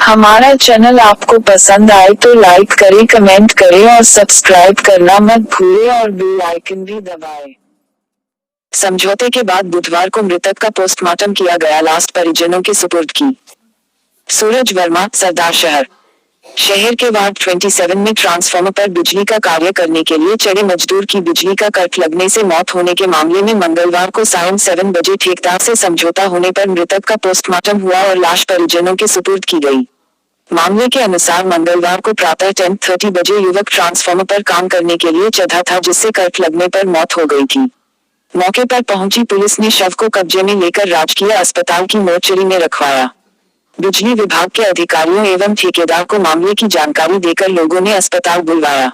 हमारा चैनल आपको पसंद आए तो लाइक करें, कमेंट करें और सब्सक्राइब करना मत भूलें और बेल आइकन भी दबाएं। समझौते के बाद बुधवार को मृतक का पोस्टमार्टम किया गया, लाश परिजनों के सुपुर्द की। सूरज वर्मा, सरदार शहर के वार्ड 27 में ट्रांसफार्मर पर बिजली का कार्य करने के लिए चढ़े मजदूर की बिजली का कट लगने से मौत होने के मामले में मंगलवार को सायं 7 बजे ठेकेदार से समझौता होने पर मृतक का पोस्टमार्टम हुआ और लाश परिजनों के सुपुर्द की गई। मामले के अनुसार मंगलवार को प्रातः 10:30 बजे युवक ट्रांसफार्मर पर काम करने के लिए चढ़ा था, जिससे कट लगने पर मौत हो गई थी। मौके पर पहुंची पुलिस ने शव को कब्जे में लेकर राजकीय अस्पताल की मोर्चरी में रखवाया। बिजली विभाग के अधिकारियों एवं ठेकेदार को मामले की जानकारी देकर लोगों ने अस्पताल बुलवाया।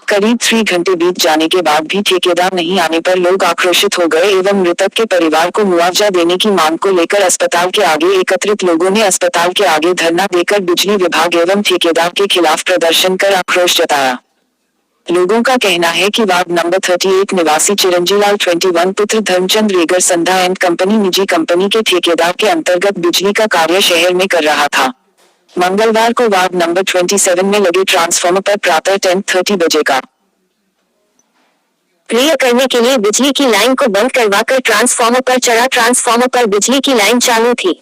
करीब 3 घंटे बीत जाने के बाद भी ठेकेदार नहीं आने पर लोग आक्रोशित हो गए एवं मृतक के परिवार को मुआवजा देने की मांग को लेकर अस्पताल के आगे एकत्रित लोगों ने अस्पताल के आगे धरना देकर बिजली विभाग एवं ठेकेदार के खिलाफ प्रदर्शन कर आक्रोश जताया। लोगों का कहना है कि वार्ड नंबर 38 निवासी चिरंजीलाल 21 पुत्र धर्मचंद रेगर संधा एंड कंपनी निजी कंपनी के ठेकेदार के अंतर्गत बिजली का कार्य शहर में कर रहा था। मंगलवार को वार्ड नंबर 27 में लगे ट्रांसफार्मर पर प्रातः 10:30 बजे का क्रिया करने के लिए बिजली की लाइन को बंद करवाकर ट्रांसफार्मर पर चढ़ा। ट्रांसफार्मर पर बिजली की लाइन चालू थी।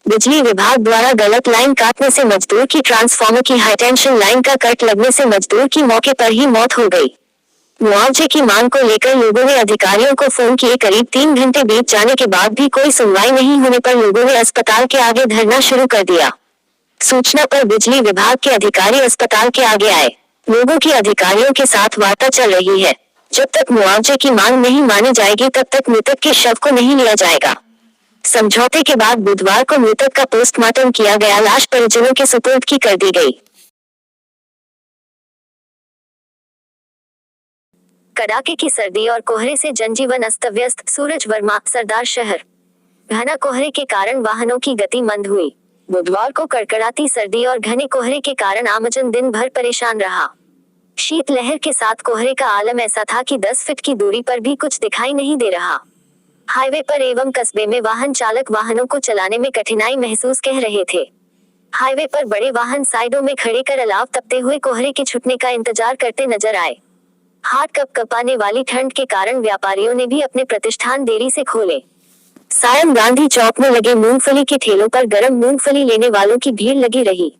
बिजली विभाग द्वारा गलत लाइन काटने से मजदूर की ट्रांसफार्मर की हाई टेंशन लाइन का कट लगने से मजदूर की मौके पर ही मौत हो गई। मुआवजे की मांग को लेकर लोगों ने अधिकारियों को फोन किए। करीब 3 घंटे बीत जाने के बाद भी कोई सुनवाई नहीं होने पर लोगों ने अस्पताल के आगे धरना शुरू कर दिया। सूचना पर बिजली विभाग के अधिकारी अस्पताल के आगे आए। लोगों की अधिकारियों के साथ वार्ता चल रही है। जब तक मुआवजे की मांग नहीं मानी जाएगी तब तक मृतक के शव को नहीं लिया जाएगा। समझौते के बाद बुधवार को मृतक का पोस्टमार्टम किया गया, लाश परिजनों के सुपुर्द की कर दी गई। कड़ाके की सर्दी और कोहरे से जनजीवन अस्त व्यस्त। सूरज वर्मा, सरदार शहर। घना कोहरे के कारण वाहनों की गति मंद हुई। बुधवार को कड़कड़ाती सर्दी और घने कोहरे के कारण आमजन दिन भर परेशान रहा। शीतलहर के साथ कोहरे का आलम ऐसा था कि 10 फीट की दूरी पर भी कुछ दिखाई नहीं दे रहा। हाईवे पर एवं कस्बे में वाहन चालक वाहनों को चलाने में कठिनाई महसूस कर रहे थे। हाईवे पर बड़े वाहन साइडों में खड़े कर अलाव तपते हुए कोहरे के छुटने का इंतजार करते नजर आए। हाथ कपकपाने वाली ठंड के कारण व्यापारियों ने भी अपने प्रतिष्ठान देरी से खोले। सायं गांधी चौक में लगे मूंगफली के ठेलों पर गर्म मूंगफली लेने वालों की भीड़ लगी रही।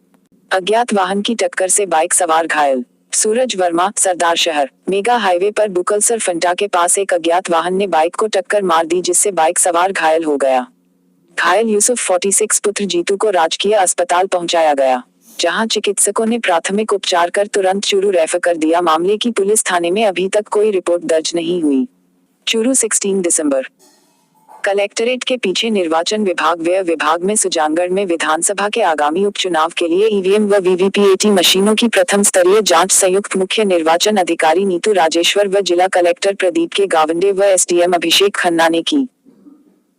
अज्ञात वाहन की टक्कर से बाइक सवार घायल। सूरज वर्मा, सरदार शहर। मेगा हाईवे पर बुकलसर फंटा के पास एक अज्ञात वाहन ने बाइक को टक्कर मार दी, जिससे बाइक सवार घायल हो गया। घायल यूसुफ 46 पुत्र जीतू को राजकीय अस्पताल पहुंचाया गया, जहां चिकित्सकों ने प्राथमिक उपचार कर तुरंत चूरू रेफर कर दिया। मामले की पुलिस थाने में अभी तक कोई रिपोर्ट दर्ज नहीं हुई। चूरू 16 दिसंबर। कलेक्टरेट के पीछे निर्वाचन विभाग व्यय विभाग में सुजानगढ़ में विधानसभा के आगामी उपचुनाव के लिए ईवीएम व वीवीपीएटी मशीनों की प्रथम स्तरीय जांच संयुक्त मुख्य निर्वाचन अधिकारी नीतू राजेश्वर व जिला कलेक्टर प्रदीप के गावंडे व एसडीएम अभिषेक खन्ना ने की।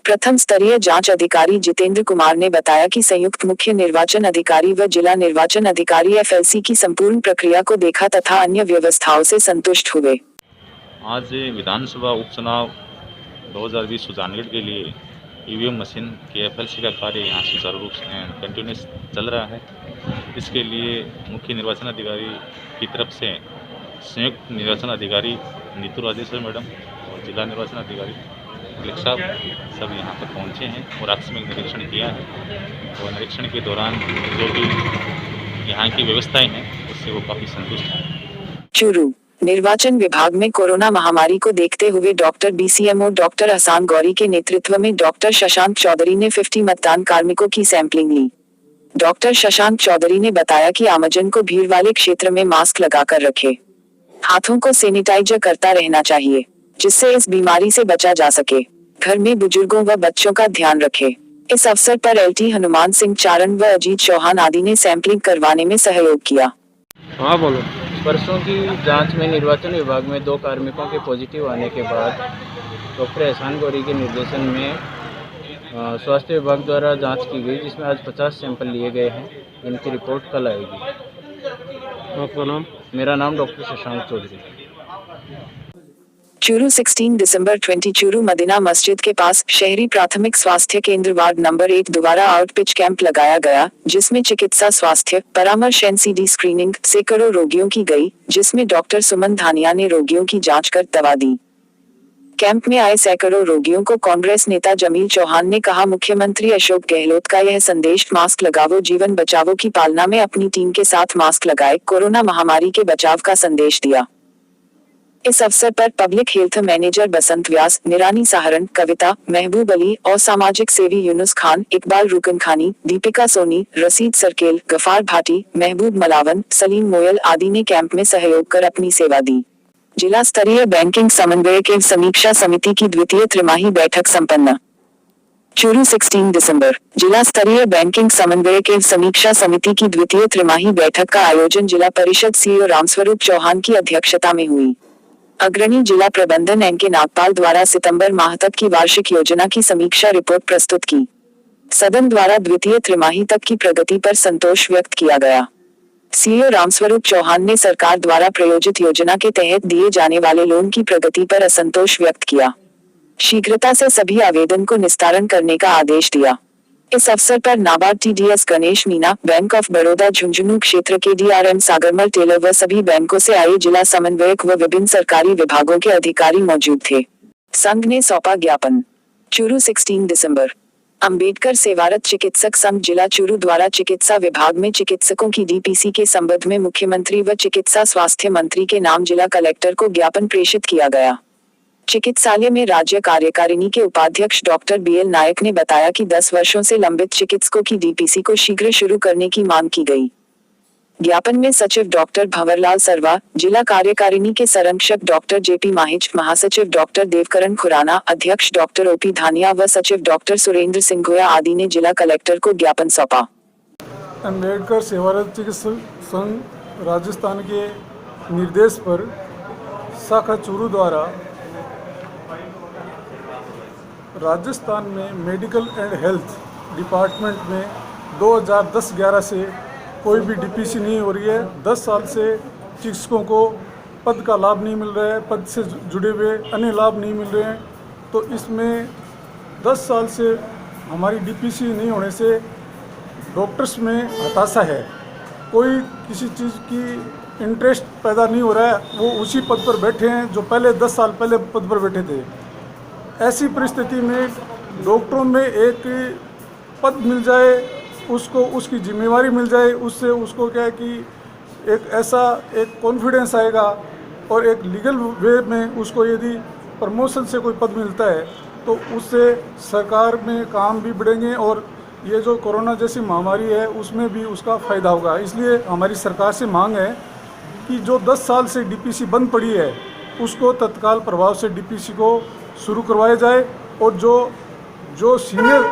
प्रथम स्तरीय जांच अधिकारी जितेंद्र कुमार ने बताया कि संयुक्त मुख्य निर्वाचन अधिकारी व जिला निर्वाचन अधिकारी एफएलसी की संपूर्ण प्रक्रिया को देखा तथा अन्य व्यवस्थाओं से संतुष्ट हुए। आज विधानसभा उपचुनाव 2020 सुजानगढ़ के लिए ईवीएम मशीन के एफएलसी का कार्य यहाँ सुचारू रूप से कंटिन्यूस चल रहा है। इसके लिए मुख्य निर्वाचन अधिकारी की तरफ से संयुक्त निर्वाचन अधिकारी नीतू राजेश्वर मैडम और जिला निर्वाचन अधिकारी मलिक साहब सब यहाँ पर पहुँचे हैं और आकस्मिक निरीक्षण किया है। और निरीक्षण के दौरान जो भी यहाँ की व्यवस्थाएं हैं उससे वो काफ़ी संतुष्ट हैं। चूरू निर्वाचन विभाग में कोरोना महामारी को देखते हुए doctor BCMO doctor Hasan Gauri के नेतृत्व में डॉक्टर शशांक चौधरी ने 50 मतदान कार्मिकों की सैंपलिंग ली। डॉक्टर शशांक चौधरी ने बताया कि आमजन को भीड़ वाले क्षेत्र में मास्क लगाकर रखे, हाथों को सैनिटाइजर करता रहना चाहिए, जिससे इस बीमारी से बचा जा सके। घर में बुजुर्गों व बच्चों का ध्यान रखे। इस अवसर पर एलटी हनुमान सिंह चारण व अजीत चौहान आदि ने सैंपलिंग करवाने में सहयोग किया। हाँ बोलो। परसों की जांच में निर्वाचन विभाग में 2 कार्मिकों के पॉजिटिव आने के बाद डॉक्टर एहसान गौरी के निर्देशन में स्वास्थ्य विभाग द्वारा जांच की गई, जिसमें आज 50 सैंपल लिए गए हैं। इनकी रिपोर्ट कल आएगी। आपका नाम? मेरा नाम डॉक्टर शशांक चौधरी। चूरू 16 दिसंबर 20 चूरू मदीना मस्जिद के पास शहरी प्राथमिक स्वास्थ्य केंद्र वार्ड नंबर 1 द्वारा आउटपिच कैंप लगाया गया, जिसमें चिकित्सा स्वास्थ्य परामर्श एनसीडी स्क्रीनिंग सैकड़ों रोगियों की गई, जिसमें डॉक्टर सुमन धानिया ने रोगियों की जांच कर दवा दी। कैंप में आए सैकड़ों रोगियों को कांग्रेस नेता जमील चौहान ने कहा, मुख्यमंत्री अशोक गहलोत का यह संदेश मास्क लगाओ जीवन बचावो की पालना में अपनी टीम के साथ मास्क लगाए कोरोना महामारी के बचाव का संदेश दिया। इस अवसर पर पब्लिक हेल्थ मैनेजर बसंत व्यास, निरानी सहारण, कविता, महबूब अली और सामाजिक सेवी यूनुस खान, इकबाल रुकन खानी, दीपिका सोनी, रसीद सरकेल, गफार भाटी, महबूब मलावन, सलीम मोयल आदि ने कैंप में सहयोग कर अपनी सेवा दी। जिला स्तरीय बैंकिंग समन्वय के समीक्षा समिति की द्वितीय त्रिमाही बैठक संपन्न। चूरू 16 दिसंबर जिला स्तरीय बैंकिंग समन्वय के समीक्षा समिति की द्वितीय त्रिमाही बैठक का आयोजन जिला परिषद सीईओ रामस्वरूप चौहान की अध्यक्षता में हुई। अग्रणी जिला प्रबंधन एनके नागपाल द्वारा सितंबर माह तक की वार्षिक योजना की समीक्षा रिपोर्ट प्रस्तुत की। सदन द्वारा द्वितीय त्रिमाही तक की प्रगति पर संतोष व्यक्त किया गया। सीईओ रामस्वरूप चौहान ने सरकार द्वारा प्रायोजित योजना के तहत दिए जाने वाले लोन की प्रगति पर असंतोष व्यक्त किया। शीघ्रता से सभी आवेदन को निस्तारण करने का आदेश दिया। इस अवसर पर NABARD TDS Ganesh Meena, bank of Baroda Jhunjhunu क्षेत्र के डीआरएम सागरमल टेलर व सभी बैंकों से आए जिला समन्वयक व विभिन्न सरकारी विभागों के अधिकारी मौजूद थे। संघ ने सौंपा ज्ञापन। चूरू 16 दिसंबर अंबेडकर सेवारत चिकित्सक संघ जिला चूरू द्वारा चिकित्सा विभाग में चिकित्सकों की डीपीसी के संबंध में मुख्यमंत्री व चिकित्सा स्वास्थ्य मंत्री के नाम जिला कलेक्टर को ज्ञापन प्रेषित किया गया। चिकित्सालय में राज्य कार्यकारिणी के उपाध्यक्ष डॉक्टर बीएल नायक ने बताया कि 10 वर्षों से लंबित चिकित्सकों की डीपीसी को शीघ्र शुरू करने की मांग की गई। ज्ञापन में सचिव डॉक्टर भंवरलाल सरवा, जिला कार्यकारिणी के संरक्षक डॉक्टर जेपी माहिज, महासचिव डॉक्टर देवकरण खुराना, अध्यक्ष डॉक्टर ओपी धानिया व सचिव डॉक्टर सुरेंद्र सिंह गोया आदि ने जिला कलेक्टर को ज्ञापन सौंपा। अम्बेडकर सेवारत चिकित्सक संघ राजस्थान के निर्देश पर शाखा चूरू द्वारा राजस्थान में मेडिकल एंड हेल्थ डिपार्टमेंट में 2010-11 से कोई भी डीपीसी नहीं हो रही है। 10 साल से चिकित्सकों को पद का लाभ नहीं मिल रहा है, पद से जुड़े हुए अन्य लाभ नहीं मिल रहे हैं। तो इसमें 10 साल से हमारी डीपीसी नहीं होने से डॉक्टर्स में हताशा है। कोई किसी चीज़ की इंटरेस्ट पैदा नहीं हो रहा है, वो उसी पद पर बैठे हैं जो पहले 10 साल पहले पद पर बैठे थे। ऐसी परिस्थिति में डॉक्टरों में एक पद मिल जाए, उसको उसकी जिम्मेवारी मिल जाए, उससे उसको क्या है कि एक ऐसा एक कॉन्फिडेंस आएगा और एक लीगल वे में उसको यदि प्रमोशन से कोई पद मिलता है तो उससे सरकार में काम भी बढ़ेंगे और ये जो कोरोना जैसी महामारी है उसमें भी उसका फ़ायदा होगा। इसलिए हमारी सरकार से मांग है कि जो 10 साल से डीपीसी बंद पड़ी है उसको तत्काल प्रभाव से डीपीसी को शुरू करवाया जाए और जो सीनियर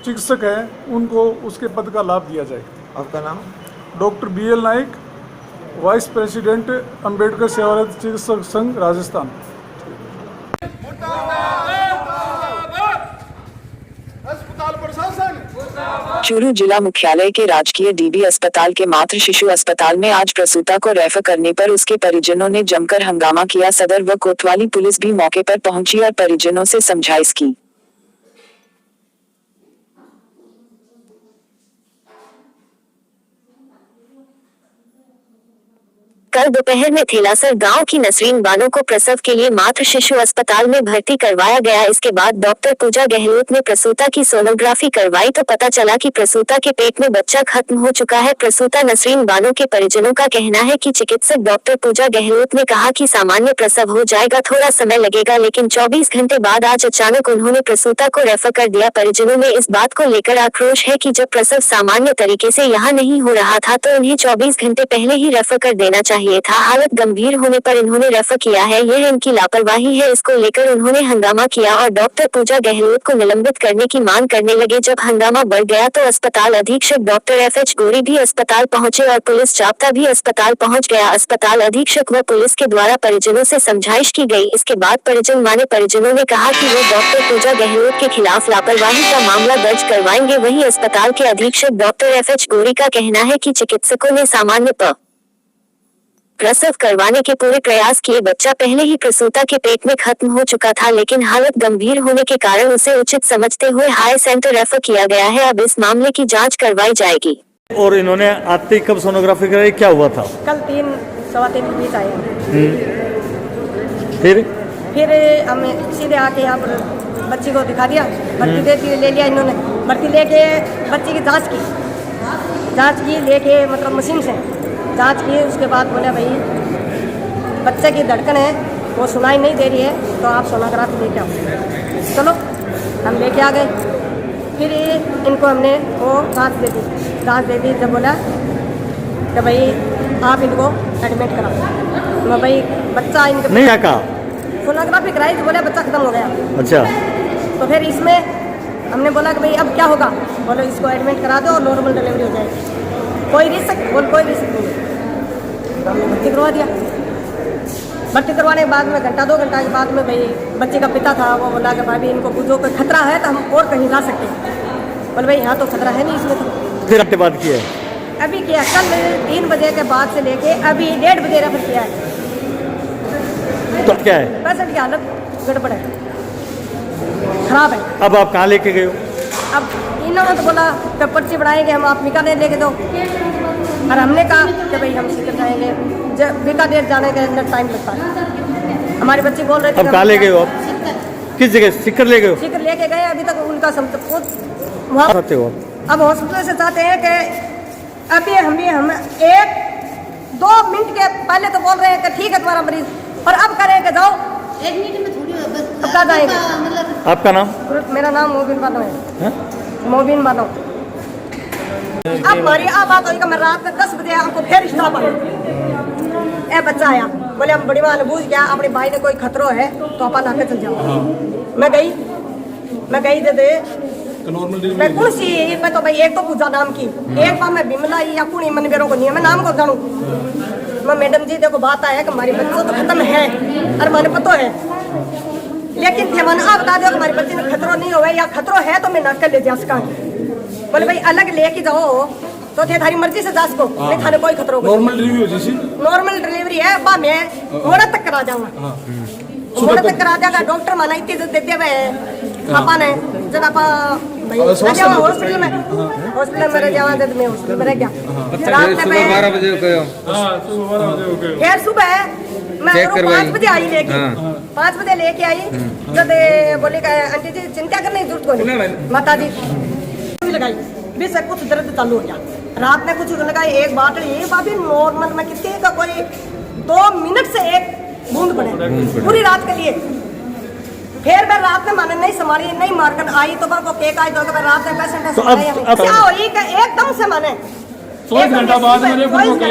चिकित्सक हैं उनको उसके पद का लाभ दिया जाए। आपका नाम? Doctor BL Naik, vice president Ambedkar सेवारत चिकित्सक संघ राजस्थान। चूरू जिला मुख्यालय के राजकीय डीबी अस्पताल के मातृ शिशु अस्पताल में आज प्रसूता को रेफर करने पर उसके परिजनों ने जमकर हंगामा किया। सदर व कोतवाली पुलिस भी मौके पर पहुंची और परिजनों से समझाइश की। कल दोपहर में थेलासर गांव की नसरीन बानो को प्रसव के लिए मातृ शिशु अस्पताल में भर्ती करवाया गया। इसके बाद डॉक्टर पूजा गहलोत ने प्रसूता की सोनोग्राफी करवाई तो पता चला कि प्रसूता के पेट में बच्चा खत्म हो चुका है। प्रसूता नसरीन बानो के परिजनों का कहना है कि चिकित्सक डॉक्टर पूजा गहलोत ने कहा कि सामान्य प्रसव हो जाएगा, थोड़ा समय लगेगा, लेकिन 24 घंटे बाद आज अचानक उन्होंने प्रसूता को रेफर कर दिया। परिजनों में इस बात को लेकर आक्रोश है कि जब प्रसव सामान्य तरीके से यहाँ नहीं हो रहा था तो उन्हें 24 घंटे पहले ही रेफर कर देना चाहिए था। हालत गंभीर होने पर इन्होंने रेफर किया है, यह इनकी लापरवाही है। इसको लेकर उन्होंने हंगामा किया और डॉक्टर पूजा गहलोत को निलंबित करने की मांग करने लगे। जब हंगामा बढ़ गया तो अस्पताल अधीक्षक डॉक्टर एफएच गोरी भी अस्पताल पहुंचे और पुलिस जाब्ता भी अस्पताल पहुंच गया। अस्पताल अधीक्षक व पुलिस के द्वारा परिजनों से समझाइश की गई। इसके बाद परिजनों ने कहा कि वो डॉक्टर पूजा गहलोत के खिलाफ लापरवाही का मामला दर्ज करवाएंगे। वहीं अस्पताल के अधीक्षक डॉक्टर एफएच गोरी का कहना है कि चिकित्सकों ने सामान्य प्रसव करवाने के पूरे प्रयास किए। बच्चा पहले ही प्रसूता के पेट में खत्म हो चुका था, लेकिन हालत गंभीर होने के कारण उसे उचित समझते हुए हाई सेंटर रेफर किया गया है। अब इस मामले की जांच करवाई जाएगी। और इन्होंने आते ही कब सोनोग्राफी कराई, क्या हुआ था? कल 3 सवा 3 के बीच आए। फिर हमें सीधे आके यहाँ पर बच्ची को दिखा दिया, भर्ती ले लिया इन्होंने। भर्ती लेके बच्ची की जांच की लेके मतलब मशीन से जांच की। उसके बाद बोले भाई बच्चे की धड़कन है, वो सुनाई नहीं दे रही है, तो आप सोनोग्राफी लेके आओ। चलो हम लेके आ गए। फिर इनको हमने वो जांच दे दी। जब बोला कि भाई आप इनको एडमिट कराओ। मैं भाई बच्चा इनके नहीं आका सोनोग्राफी कराई तो बोले बच्चा खत्म हो गया। अच्छा, तो फिर इसमें हमने बोला कि भाई अब क्या होगा? बोलो इसको एडमिट करा दो और नॉर्मल डिलीवरी हो जाएगी। कोई रिस्क नहीं। हमने भर्ती करवा दिया। भर्ती करवाने के बाद में घंटा 2 घंटा के बाद में भाई बच्चे का पिता था, वो बोला कि भाई इनको पूछो कोई खतरा है तो हम और कहीं ला सकते हैं। बोले भाई यहाँ तो खतरा है नहीं इसमें। तो फिर आपने बात किया? अभी किया, कल 3 बजे के बाद से लेके अभी 1:30 बजे रेफर किया है। तो क्या है? पेशेंट की हालत गड़बड़ है, खराब है। अब आप कहाँ लेके गए हो? अब इन्होंने तो बोला कि पर्ची बनाएंगे हम, आप बीकानेर लेके दो। और हमने कहा कि भाई हम सीकर जाएंगे, जब बीकानेर जाने के अंदर टाइम लगता है। हमारी बच्ची बोल रही थी। अब कहाँ ले गए हो आप? किस जगह? सीकर ले गए हो? सीकर लेके गए। अभी तक उनका वहाँ चाहते हो? अब हॉस्पिटल से चाहते हैं कि अभी हम 1-2 मिनट के पहले तो बोल रहे हैं कि ठीक है तुम्हारा मरीज, और अब करें कि जाओ 1 मिनट में थोड़ी अब कहाँ जाएंगे? आपका नाम? मेरा नाम मोबिन बानो है। मोबिन बानो। अब हमारी बात हुई कि मैं रात में 10 बजे आपको फिर स्टॉप आया। बच्चा आया, बोले हम बड़ी मां बूझ गया अपने भाई ने कोई खतरो है तो अपन आके चल जाओ। मैं गई दे मैं कौन सी मैं तो भाई एक तो पूजा नाम की, एक बार मैं बिमला या कुणी मन बेरों को नहीं है, मैं नाम को जानू। मैं मैडम जी देखो बात आया कि हमारी बच्चों तो खत्म है और मैंने पता है, लेकिन थे मन आप बता दो हमारी बच्ची ने खतरो नहीं हुआ या खतरो है तो मैं ना कर ले जा सका। बोले भाई अलग लेके जाओ तो थे थारी मर्जी से जा सको, नहीं थाने कोई खतरो। नॉर्मल डिलीवरी है बा मैं मोड़ा तक करा जाऊंगा, मोड़ा तक करा जाएगा। डॉक्टर माना इतनी दे दिया पापा ने जब आप हॉस्पिटल में रह जावा जब मैं हॉस्पिटल में रह गया। रात में 12 बजे फिर सुबह मैं 5 बजे आई लेके 5 बजे लेके आई। जब बोले आंटी जी चिंता करने की जरूरत कोई माता जी लगाई भी से कुछ दर्द चालू हो गया। रात में कुछ लगाई एक बाटली बाबी नॉर्मल में कितने का कोई 2 मिनट से एक बूंद पड़े पूरी रात के लिए। फिर मैं रात में माने नहीं संभाली नहीं मारकर आई तो पर को केक आई तो मैं रात में पेशेंट है क्या हुई एकदम से माने 1 घंटा बाद में 2 बजे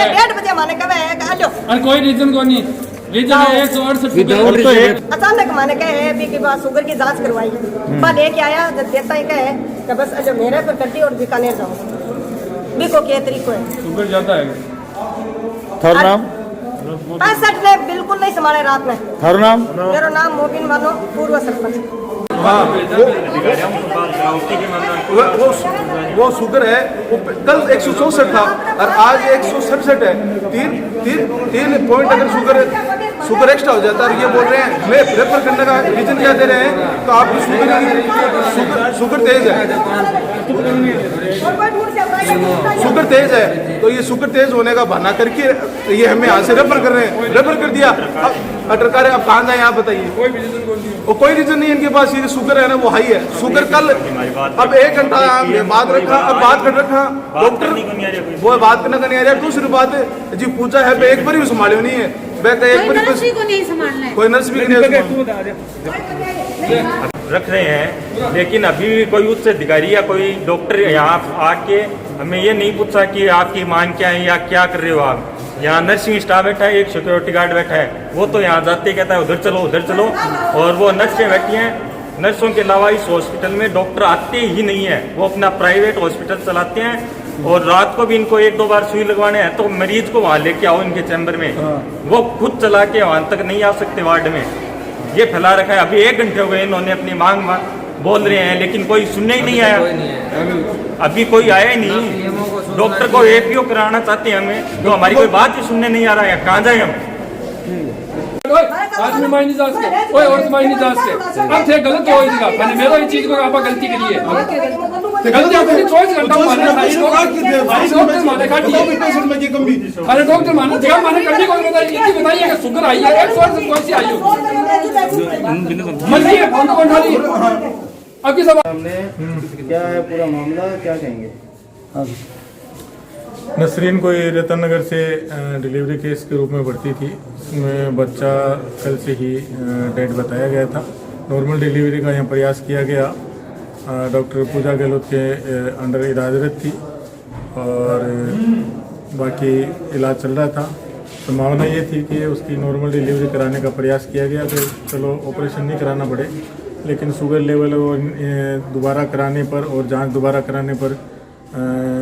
1:30 बजे माने कहे हेलो कोई रीजन को नहीं अचानक माने कहे भी की बात शुगर की जांच करवाई बा लेके आया जब देता है कहे कि बस जो मेरे पर करती और बीकानेर जाओ भी को क्या तरीको है शुगर ज्यादा है। थारा नाम? 65 ने बिल्कुल नहीं संभाले रात में। थारा नाम? मेरा नाम मोबिन मानो, पूर्व सरपंच। वो शुगर है वो कल 164 था और आज 167 है। 3 पॉइंट अगर शुगर एक्स्ट्रा हो जाता है। ये बोल रहे हैं मैं रेफर करने का रीजन क्या दे रहे हैं तो आपकी शुगर तेज है, शुगर तेज है तो ये शुगर तेज होने का बहाना करके ये हमें यहाँ से रेफर कर रहे हैं। रेफर कर दिया अब अटरकार अब कहाँ जाए आप बताइए? कोई रीजन नहीं इनके पास। ये शुगर है ना वो हाई है। शुगर कल अब 1 घंटा बाद रखा, अब बात कर रखा डॉक्टर वो बात करने का नहीं आ रहा। दूसरी बात जी पूछा है एक बार भी संभाले नहीं है कोई नर्स भी रख रहे हैं, लेकिन अभी भी कोई उच्च अधिकारी या कोई डॉक्टर यहाँ आके हमें ये नहीं पूछा कि आपकी मांग क्या है या क्या कर रहे हो आप। यहाँ नर्सिंग स्टाफ बैठा है, एक सिक्योरिटी गार्ड बैठा है, वो तो यहाँ जाते कहता है उधर चलो और वो नर्सें बैठी हैं। नर्सों के अलावा इस हॉस्पिटल में डॉक्टर आते ही नहीं है, वो अपना प्राइवेट हॉस्पिटल चलाते हैं और रात को भी इनको 1-2 बार सुई लगवाने हैं तो मरीज को वहाँ लेके आओ इनके चैम्बर में, वो खुद चला के वहाँ तक नहीं आ सकते वार्ड में। ये फैला रखा है। अभी 1 घंटे हो गए इन्होंने अपनी मांग बोल रहे हैं लेकिन कोई सुनने ही नहीं आया। अभी कोई आया ही नहीं। डॉक्टर को एपीओ कराना चाहते हैं हमें, तो हमारी कोई बात ही सुनने नहीं आ रहा है। कहाँ जाए हम? आदमी माई नहीं जा सके, कोई औरत माई नहीं जा सके। अब थे गलत हो इसका, मैंने मेरा ही चीज को आप गलती करी है। गलती अपनी 24 घंटा माने डॉक्टर माने काटी है। अरे डॉक्टर माने जगह माने करनी कौन बताइए कि शुगर आई है, 100 से कौन सी आई हो? मर्जी है, फोन तो कौन डाली? अब की सवाल हमने क्या है पूरा मामला, क्या कहेंगे? नसरीन कोई रतन नगर से डिलीवरी केस के रूप में भर्ती थी। उसमें बच्चा कल से ही डेड बताया गया था। नॉर्मल डिलीवरी का यहाँ प्रयास किया गया। डॉक्टर पूजा गहलोत के अंडर इजाज़त थी और बाकी इलाज चल रहा था। संभावना ये थी कि उसकी नॉर्मल डिलीवरी कराने का प्रयास किया गया कि चलो ऑपरेशन नहीं कराना पड़े, लेकिन शुगर लेवल दोबारा कराने पर और जांच दोबारा कराने पर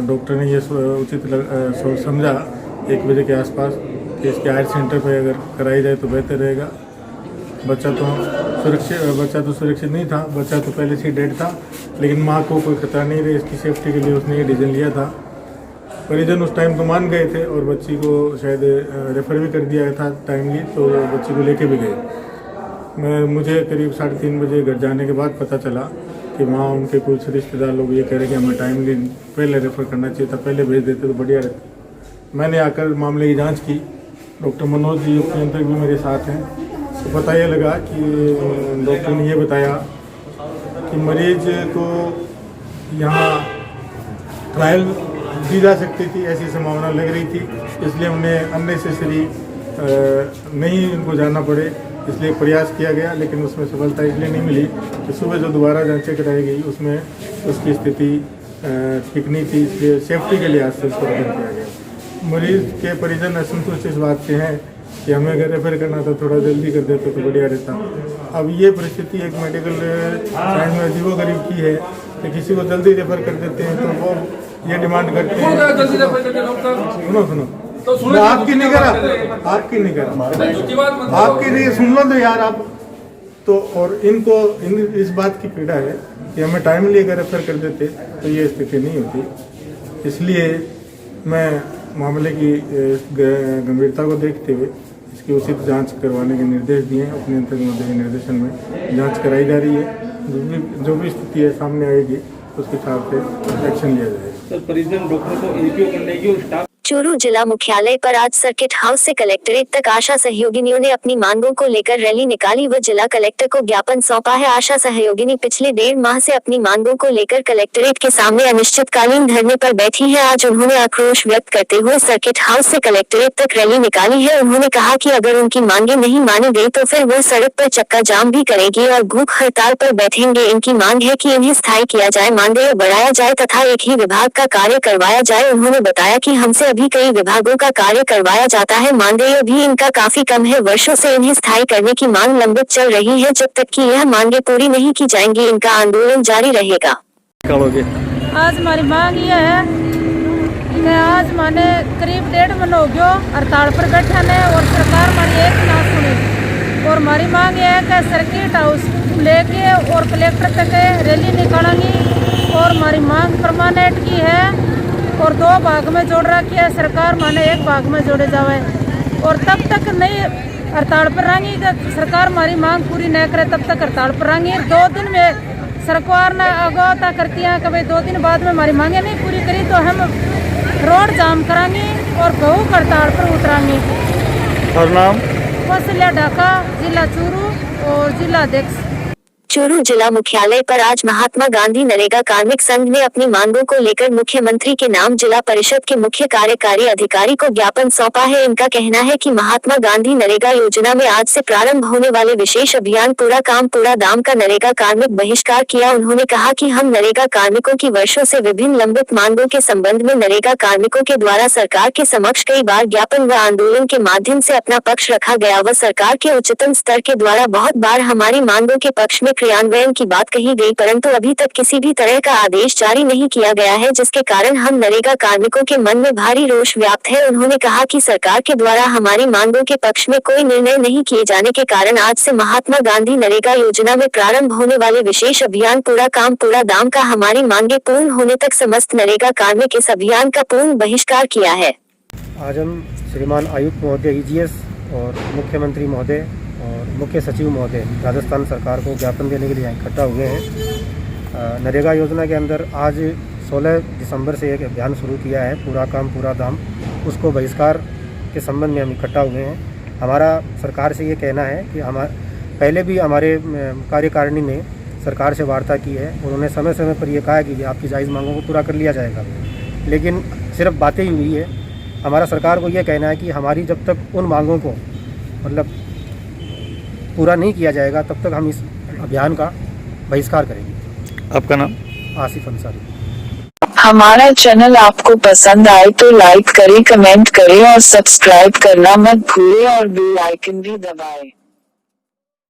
डॉक्टर ने ये उचित समझा 1 बजे के आसपास कि इसके हायर सेंटर पर अगर कराई जाए तो बेहतर रहेगा। बच्चा तो सुरक्षित नहीं था, बच्चा तो पहले से ही डेड था, लेकिन माँ को कोई खतरा नहीं रहा। इसकी सेफ्टी के लिए उसने ये डिसीजन लिया था। परिजन उस टाइम तो मान गए थे और बच्ची को शायद रेफ़र भी कर दिया था टाइमली, तो बच्ची को लेके भी गए। मुझे करीब 3:30 बजे घर जाने के बाद पता चला कि वहाँ उनके कुछ रिश्तेदार लोग ये कह रहे कि हमें टाइमली पहले रेफ़र करना चाहिए था, पहले भेज देते तो बढ़िया रहता। मैंने आकर मामले की जांच की। डॉक्टर मनोज जी उपनियंत्रक भी मेरे साथ हैं। तो पता ये लगा कि डॉक्टर ने ये बताया कि मरीज को यहाँ ट्रायल दी जा सकती थी, ऐसी संभावना लग रही थी। इसलिए उन्हें अननेसेसरी नहीं उनको जाना पड़े, इसलिए प्रयास किया गया, लेकिन उसमें सफलता इसलिए नहीं मिली कि सुबह जो दोबारा जांचें कराई गई उसमें उसकी स्थिति ठीक नहीं थी। इसलिए सेफ्टी के लिए आज से उसको रेफर किया गया। मरीज के परिजन असंतुष्ट इस बात से हैं कि हमें अगर रेफर करना था थोड़ा जल्दी कर देते तो बढ़िया रहता। अब ये परिस्थिति एक मेडिकल साइंस में अजीबोगरीब की है कि किसी को जल्दी रेफर कर देते हैं तो वो ये डिमांड करते हैं। सुनो आपकी नहीं करा, आपकी नहीं करा, आपकी नहीं, सुन लो तो यार आप तो। और इनको इस बात की पीड़ा है कि हमें टाइमली अगर रेफर कर देते तो ये स्थिति नहीं होती। इसलिए मैं मामले की गंभीरता को देखते हुए इसकी उचित जांच करवाने के निर्देश दिए हैं। अपने अंतर्गत के निर्देशन में जांच कराई जा रही है। जो भी स्थिति है सामने आएगी उसके हिसाब से एक्शन लिया जाएगा। सर, परिजन डॉक्टर को एपीओ करने की और स्टाफ चूरू जिला मुख्यालय पर आज सर्किट हाउस से कलेक्ट्रेट तक आशा सहयोगिनियों ने अपनी मांगों को लेकर रैली निकाली व जिला कलेक्टर को ज्ञापन सौंपा है। आशा सहयोगिनी पिछले 1.5 माह से अपनी मांगों को लेकर कलेक्ट्रेट के सामने अनिश्चितकालीन धरने पर बैठी है। आज उन्होंने आक्रोश व्यक्त करते हुए सर्किट हाउस से कलेक्ट्रेट तक रैली निकाली है। उन्होंने कहा कि अगर उनकी मांगे नहीं मानी गई तो फिर वो सड़क पर चक्का जाम भी करेगी और भूख हड़ताल पर बैठेंगे। इनकी मांग है कि इन्हें स्थायी किया जाए, मानदेय बढ़ाया जाए तथा एक ही विभाग का कार्य करवाया जाए। उन्होंने बताया कि हमसे अभी कई विभागों का कार्य करवाया जाता है, मानदेय भी इनका काफी कम है। वर्षों से इन्हें स्थायी करने की मांग लंबित चल रही है। जब तक कि यह मांगे पूरी नहीं की जाएंगी इनका आंदोलन जारी रहेगा। आज हमारी मांग ये है कि आज माने करीब 1.5 महीना हो गया हड़ताल पर बैठा है और सरकार हमारी एक ना सुनी। और हमारी मांग ये है कि सर्किट हाउस लेके और कलेक्टर तक रैली निकालेंगी और हमारी मांग परमानेंट की है और 2 भाग में जोड़ रखी है सरकार, माने 1 भाग में जोड़े जावे। और तब तक नहीं हड़ताल पर रहेंगी, जब सरकार हमारी मांग पूरी न करे तब तक हड़ताल पर रहेंगी। 2 दिन में सरकार ने अगौता करती है कि भाई 2 दिन बाद में हमारी मांगे नहीं पूरी करी तो हम रोड जाम कराएंगे और भूख हड़ताल पर उतराएंगे। और नाम कौशल्या ढाका, जिला चूरू और जिला अध्यक्ष। चूरू जिला मुख्यालय पर आज महात्मा गांधी नरेगा कार्मिक संघ ने अपनी मांगों को लेकर मुख्यमंत्री के नाम जिला परिषद के मुख्य कार्यकारी अधिकारी को ज्ञापन सौंपा है। इनका कहना है कि महात्मा गांधी नरेगा योजना में आज से प्रारंभ होने वाले विशेष अभियान पूरा काम पूरा दाम का नरेगा कार्मिक बहिष्कार किया। उन्होंने कहा कि हम नरेगा कार्मिकों की वर्षों से विभिन्न लंबित मांगों के संबंध में नरेगा कार्मिकों के द्वारा सरकार के समक्ष कई बार ज्ञापन व आंदोलन के माध्यम से अपना पक्ष रखा गया व सरकार के उच्चतम स्तर के द्वारा बहुत बार हमारी मांगों के पक्ष में क्रियान्वयन की बात कही गई, परंतु अभी तक किसी भी तरह का आदेश जारी नहीं किया गया है, जिसके कारण हम नरेगा कार्मिकों के मन में भारी रोष व्याप्त है। उन्होंने कहा कि सरकार के द्वारा हमारी मांगों के पक्ष में कोई निर्णय नहीं किए जाने के कारण आज से महात्मा गांधी नरेगा योजना में प्रारंभ होने वाले विशेष अभियान पूरा काम पूरा दाम का हमारी मांगे पूर्ण होने तक समस्त नरेगा कार्मिक इस अभियान का पूर्ण बहिष्कार किया है। आज हम श्रीमान आयुक्त महोदय EGS और मुख्यमंत्री महोदय और मुख्य सचिव महोदय राजस्थान सरकार को ज्ञापन देने के लिए इकट्ठा हुए हैं। नरेगा योजना के अंदर आज 16 दिसंबर से एक अभियान शुरू किया है, पूरा काम पूरा दाम। उसको बहिष्कार के संबंध में हम इकट्ठा हुए हैं। हमारा सरकार से ये कहना है कि पहले भी हमारे कार्यकारिणी ने सरकार से वार्ता की है। उन्होंने समय समय पर यह कहा है कि आपकी जायज़ मांगों को पूरा कर लिया जाएगा, लेकिन सिर्फ बातें ही हुई है। हमारा सरकार को यह कहना है कि हमारी जब तक उन मांगों को मतलब पूरा नहीं किया जाएगा तब तक हम इस अभियान का बहिष्कार करेंगे। आपका नाम? आसिफ अंसारी। हमारा चैनल आपको पसंद आए तो लाइक करें, कमेंट करें और सब्सक्राइब करना मत भूलें और बेल आइकन भी दबाएं।